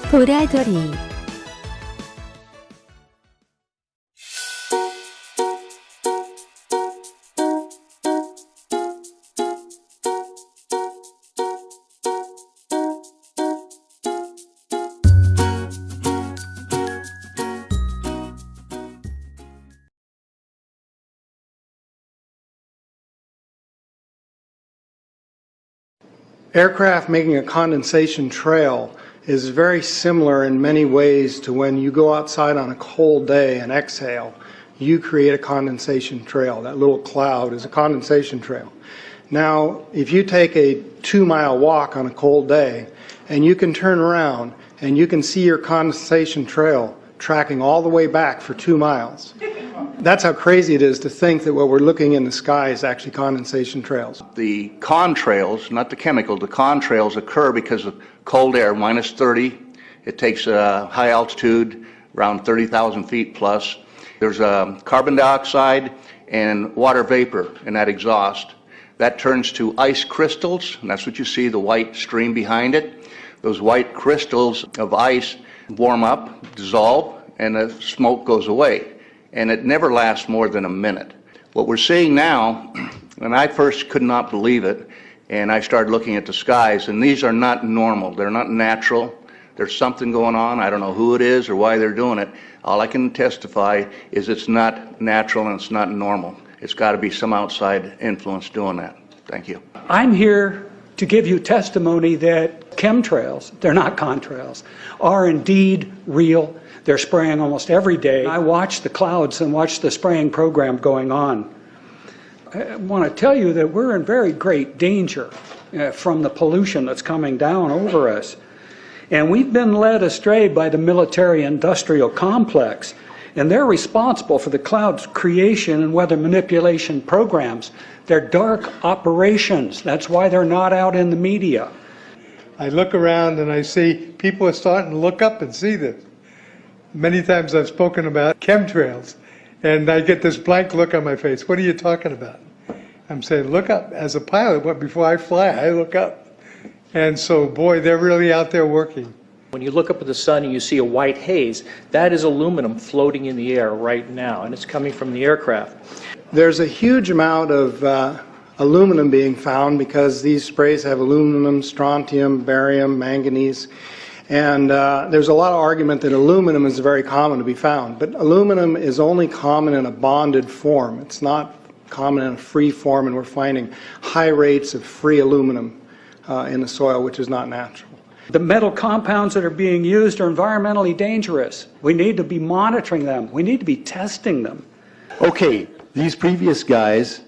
보라돌이 Aircraft making a condensation trail is very similar in many ways to when you go outside on a cold day and exhale. You create a condensation trail. That little cloud is a condensation trail. Now, if you take a 2-mile walk on a cold day and you can turn around and you can see your condensation trail tracking all the way back for 2 miles. That's how crazy it is to think that what we're looking in the sky is actually condensation trails. The contrails, not the chemical, the contrails occur because of cold air, minus 30. It takes high altitude, around 30,000 feet plus. There's carbon dioxide and water vapor in that exhaust. That turns to ice crystals, and that's what you see, the white stream behind it. Those white crystals of ice warm up, dissolve, and the smoke goes away. And it never lasts more than a minute. What we're seeing now, and I first could not believe it, and I started looking at the skies, and these are not normal. They're not natural. There's something going on. I don't know who it is or why they're doing it. All I can testify is it's not natural and it's not normal. It's got to be some outside influence doing that. Thank you. I'm here to give you testimony that chemtrails, they're not contrails, are indeed real. They're spraying almost every day. I watch the clouds and watch the spraying program going on. I want to tell you that we're in very great danger from the pollution that's coming down over us. And we've been led astray by the military-industrial complex, and they're responsible for the cloud's creation and weather manipulation programs. They're dark operations. That's why they're not out in the media. I look around and I see people are starting to look up and see this. Many times I've spoken about chemtrails, and I get this blank look on my face. What are you talking about? I'm saying, look up. As a pilot, before I fly, I look up. And so, boy, they're really out there working. When you look up at the sun and you see a white haze, that is aluminum floating in the air right now, and it's coming from the aircraft. There's a huge amount of aluminum being found because these sprays have aluminum, strontium, barium, manganese. And there's a lot of argument that aluminum is very common to be found. But aluminum is only common in a bonded form. It's not common in a free form, and we're finding high rates of free aluminum in the soil, which is not natural. The metal compounds that are being used are environmentally dangerous. We need to be monitoring them. We need to be testing them. Okay, these previous guys,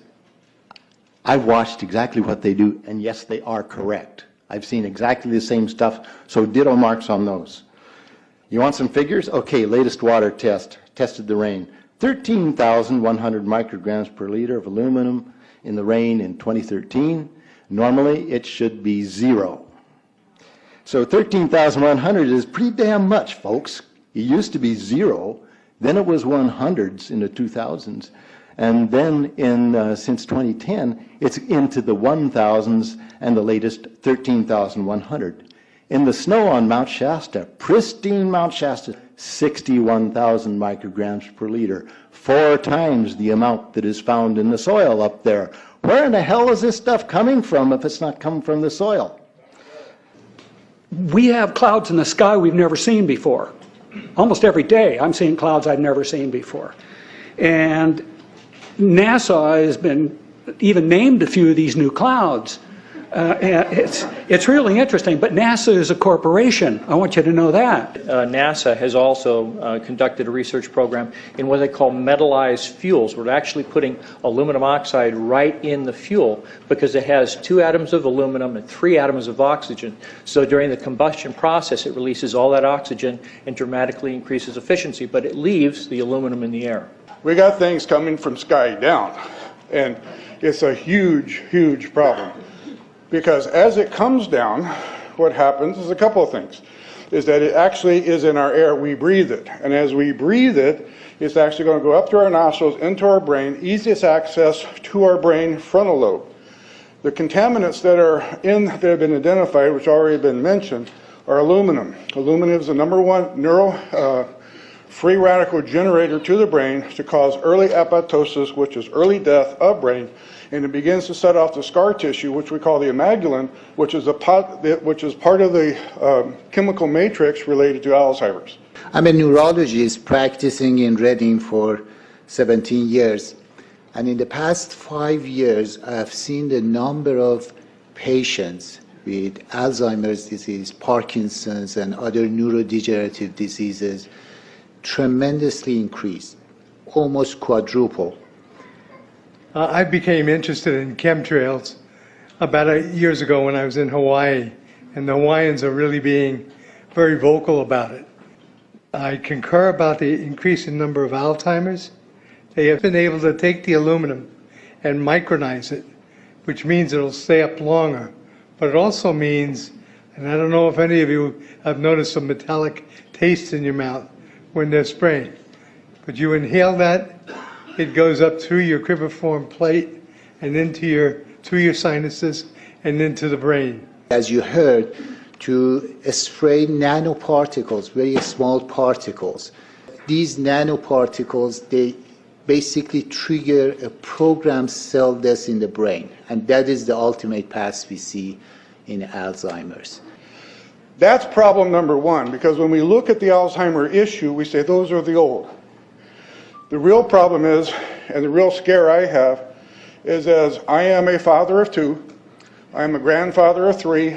I've watched exactly what they do, and yes, they are correct. I've seen exactly the same stuff, so ditto marks on those. You want some figures? Okay, latest water test, tested the rain. 13,100 micrograms per liter of aluminum in the rain in 2013. Normally, it should be 0. So 13,100 is pretty damn much, folks. It used to be 0, then it was 100s in the 2000s, and then since 2010, it's into the 1,000s and the latest 13,100. In the snow on Mount Shasta, pristine Mount Shasta, 61,000 micrograms per liter, 4 times the amount that is found in the soil up there. Where in the hell is this stuff coming from if it's not coming from the soil? We have clouds in the sky we've never seen before. Almost every day I'm seeing clouds I've never seen before. And NASA has been even named a few of these new clouds. It's really interesting, but NASA is a corporation. I want you to know that. NASA has also conducted a research program in what they call metallized fuels. We're actually putting aluminum oxide right in the fuel because it has 2 atoms of aluminum and 3 atoms of oxygen. So during the combustion process, it releases all that oxygen and dramatically increases efficiency, but it leaves the aluminum in the air. We got things coming from sky down, and it's a huge, huge problem. Because as it comes down, what happens is a couple of things. Is that it actually is in our air, we breathe it. And as we breathe it, it's actually going to go up through our nostrils, into our brain, easiest access to our brain frontal lobe. The contaminants that have been identified, which already been mentioned, are aluminum. Aluminum is the number one free radical generator to the brain to cause early apoptosis, which is early death of brain, and it begins to set off the scar tissue, which we call the amygdalin, which is part of the chemical matrix related to Alzheimer's. I'm a neurologist practicing in Reading for 17 years, and in the past 5 years, I have seen the number of patients with Alzheimer's disease, Parkinson's, and other neurodegenerative diseases tremendously increased, almost quadruple. I became interested in chemtrails about 8 years ago when I was in Hawaii, and the Hawaiians are really being very vocal about it. I concur about the increasing number of Alzheimer's. They have been able to take the aluminum and micronize it, which means it'll stay up longer. But it also means, and I don't know if any of you have noticed a metallic taste in your mouth when they're spraying, but you inhale that, it goes up through your cribriform plate and through your sinuses and into the brain. As you heard, to spray nanoparticles, very small particles. These nanoparticles, they basically trigger a programmed cell death in the brain, and that is the ultimate path we see in Alzheimer's. That's problem number one, because when we look at the Alzheimer issue, we say those are the old. The real problem is, and the real scare I have, is as I am a father of 2, I am a grandfather of 3.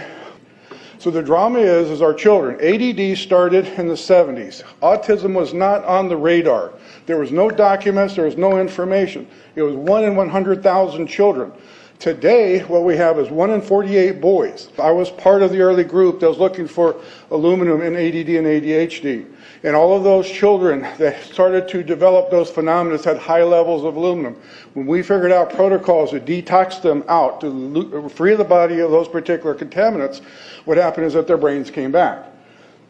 So the drama is our children. ADD started in the 70s. Autism was not on the radar. There was no documents, there was no information. It was 1 in 100,000 children. Today, what we have is 1 in 48 boys. I was part of the early group that was looking for aluminum in ADD and ADHD. And all of those children that started to develop those phenomena had high levels of aluminum. When we figured out protocols to detox them out, to free the body of those particular contaminants, what happened is that their brains came back.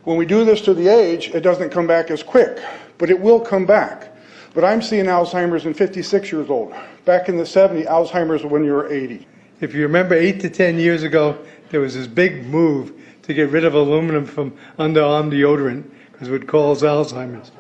When we do this to the age, it doesn't come back as quick, but it will come back. But I'm seeing Alzheimer's in 56 years old. Back in the 70s, Alzheimer's when you were 80. If you remember 8 to 10 years ago, there was this big move to get rid of aluminum from underarm deodorant because it would cause Alzheimer's.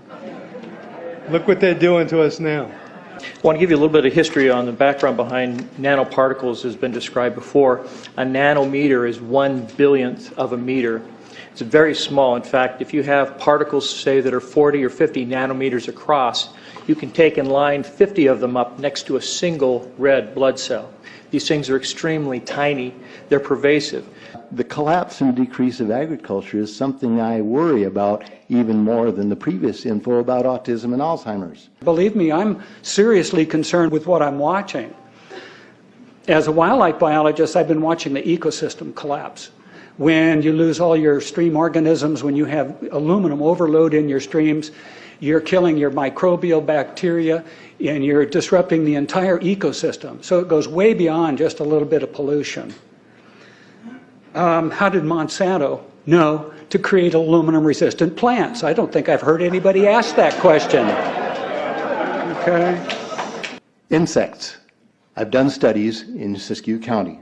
Look what they're doing to us now. I want to give you a little bit of history on the background behind nanoparticles has been described before. A nanometer is 1 billionth of a meter. It's very small. In fact, if you have particles, say, that are 40 or 50 nanometers across, you can take and line 50 of them up next to a single red blood cell. These things are extremely tiny. They're pervasive. The collapse and decrease of agriculture is something I worry about even more than the previous info about autism and Alzheimer's. Believe me, I'm seriously concerned with what I'm watching. As a wildlife biologist, I've been watching the ecosystem collapse. When you lose all your stream organisms, when you have aluminum overload in your streams, you're killing your microbial bacteria and you're disrupting the entire ecosystem. So it goes way beyond just a little bit of pollution. How did Monsanto know to create aluminum-resistant plants? I don't think I've heard anybody ask that question. Okay. Insects. I've done studies in Siskiyou County.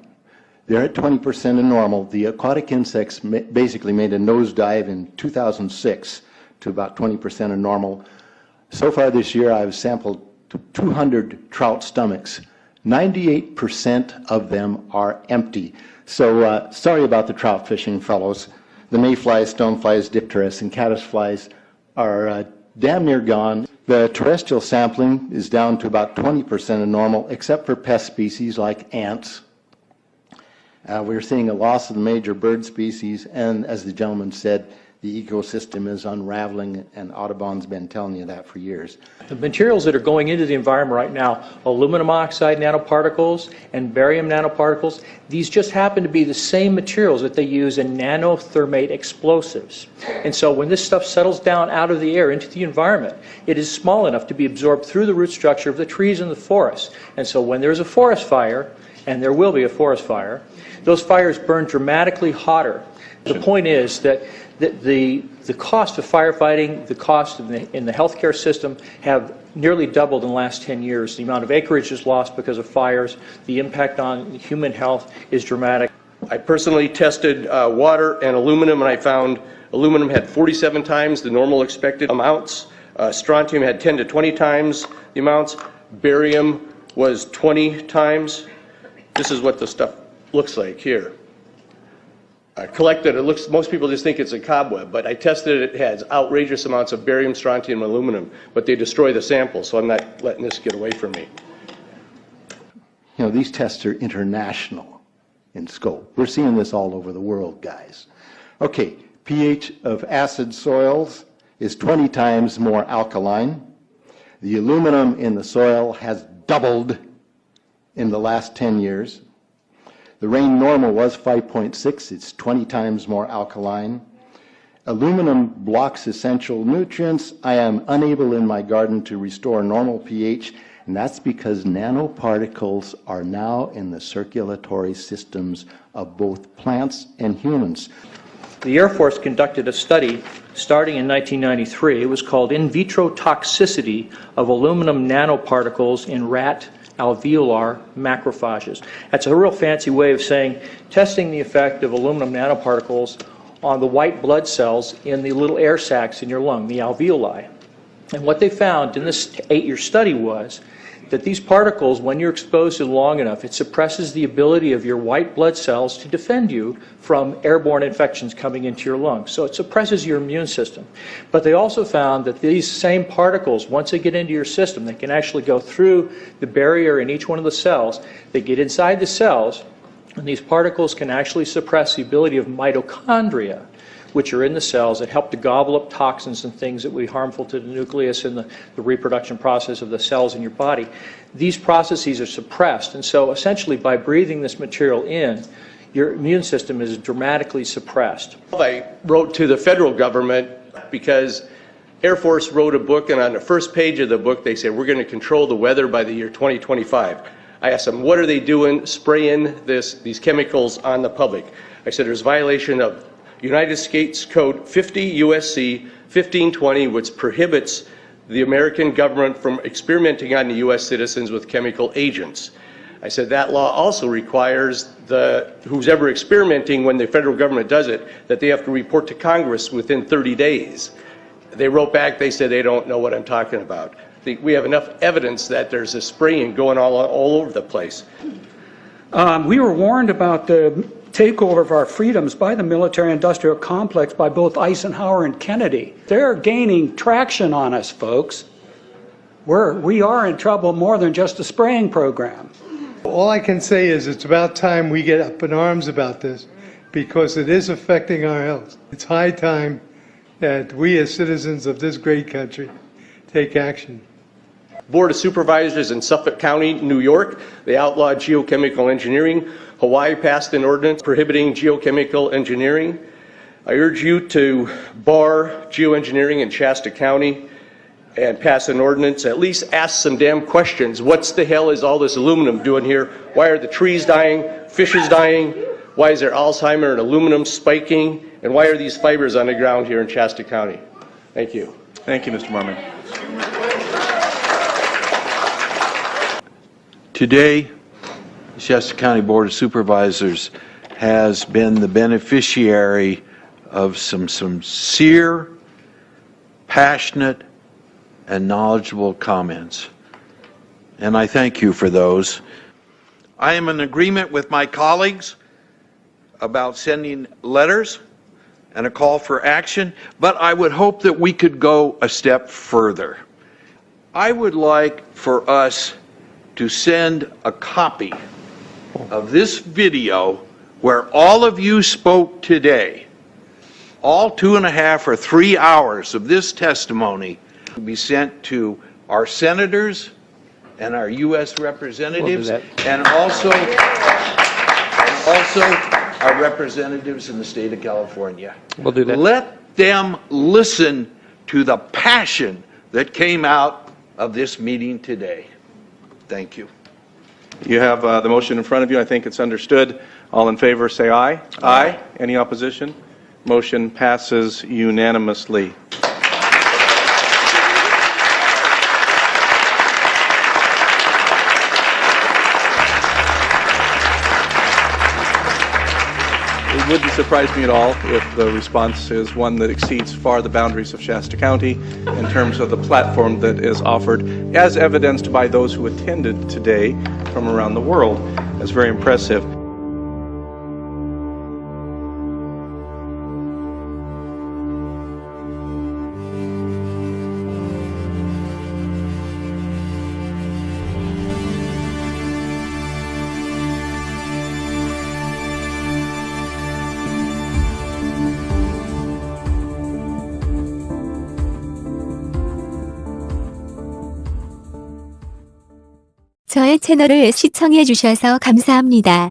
They're at 20% of normal. The aquatic insects basically made a nosedive in 2006 to about 20% of normal. So far this year, I've sampled 200 trout stomachs. 98% of them are empty. So sorry about the trout fishing fellows. The mayflies, stoneflies, dipterus, and caddisflies are damn near gone. The terrestrial sampling is down to about 20% of normal, except for pest species like ants. We're seeing a loss of the major bird species, and as the gentleman said, the ecosystem is unraveling, and Audubon's been telling you that for years. The materials that are going into the environment right now, aluminum oxide nanoparticles and barium nanoparticles, these just happen to be the same materials that they use in nanothermate explosives. And so when this stuff settles down out of the air into the environment, it is small enough to be absorbed through the root structure of the trees in the forest. And so when there's a forest fire, and there will be a forest fire, those fires burn dramatically hotter. The point is that the cost of firefighting, the cost in the healthcare system have nearly doubled in the last 10 years. The amount of acreage is lost because of fires. The impact on human health is dramatic. I personally tested water and aluminum, and I found aluminum had 47 times the normal expected amounts. Strontium had 10 to 20 times the amounts. Barium was 20 times. This is what the stuff looks like here. I collected, it looks, most people just think it's a cobweb, but I tested it, it has outrageous amounts of barium, strontium, and aluminum, but they destroy the sample, so I'm not letting this get away from me. You know, these tests are international in scope. We're seeing this all over the world, guys. Okay, pH of acid soils is 20 times more alkaline. The aluminum in the soil has doubled in the last 10 years. The rain normal was 5.6. It's 20 times more alkaline. Aluminum blocks essential nutrients. I am unable in my garden to restore normal pH, and that's because nanoparticles are now in the circulatory systems of both plants and humans. The Air Force conducted a study starting in 1993. It was called In Vitro Toxicity of Aluminum Nanoparticles in Rat Alveolar Macrophages. That's a real fancy way of saying testing the effect of aluminum nanoparticles on the white blood cells in the little air sacs in your lung, the alveoli. And what they found in this 8-year study was that these particles, when you're exposed to them long enough, it suppresses the ability of your white blood cells to defend you from airborne infections coming into your lungs. So it suppresses your immune system. But they also found that these same particles, once they get into your system, they can actually go through the barrier in each one of the cells. They get inside the cells, and these particles can actually suppress the ability of mitochondria, which are in the cells that help to gobble up toxins and things that would be harmful to the nucleus and the reproduction process of the cells in your body. These processes are suppressed, and so essentially by breathing this material in, your immune system is dramatically suppressed. I wrote to the federal government because Air Force wrote a book, and on the first page of the book they said, we're going to control the weather by the year 2025. I asked them, what are they doing spraying these chemicals on the public? I said, there's violation of United States Code 50 USC 1520, which prohibits the American government from experimenting on the U.S. citizens with chemical agents. I said that law also requires who's ever experimenting, when the federal government does it, that they have to report to Congress within 30 days. They wrote back, they said they don't know what I'm talking about. We have enough evidence that there's this spraying going all over the place. We were warned about the takeover of our freedoms by the military-industrial complex by both Eisenhower and Kennedy. They're gaining traction on us, folks. We are in trouble more than just a spraying program. All I can say is it's about time we get up in arms about this, because it is affecting our health. It's high time that we as citizens of this great country take action. Board of Supervisors in Suffolk County, New York, they outlawed geochemical engineering. Hawaii passed an ordinance prohibiting geochemical engineering. I urge you to bar geoengineering in Shasta County and pass an ordinance. At least ask some damn questions. What the hell is all this aluminum doing here? Why are the trees dying, fishes dying? Why is there Alzheimer and aluminum spiking? And why are these fibers on the ground here in Shasta County? Thank you. Thank you, Mr. Marmon. Today, the Shasta County Board of Supervisors has been the beneficiary of some sincere, passionate, and knowledgeable comments. And I thank you for those. I am in agreement with my colleagues about sending letters and a call for action, but I would hope that we could go a step further. I would like for us to send a copy of this video where all of you spoke today, all 2.5 or 3 hours of this testimony, to be sent to our senators and our U.S. representatives, and also our representatives in the state of California. We'll do that. Let them listen to the passion that came out of this meeting today. Thank you. You have the motion in front of you. I think it's understood. All in favor, say aye. Aye. Any opposition? Motion passes unanimously. It wouldn't surprise me at all if the response is one that exceeds far the boundaries of Shasta County in terms of the platform that is offered, as evidenced by those who attended today from around the world. That's very impressive. 저의 채널을 시청해 주셔서 감사합니다.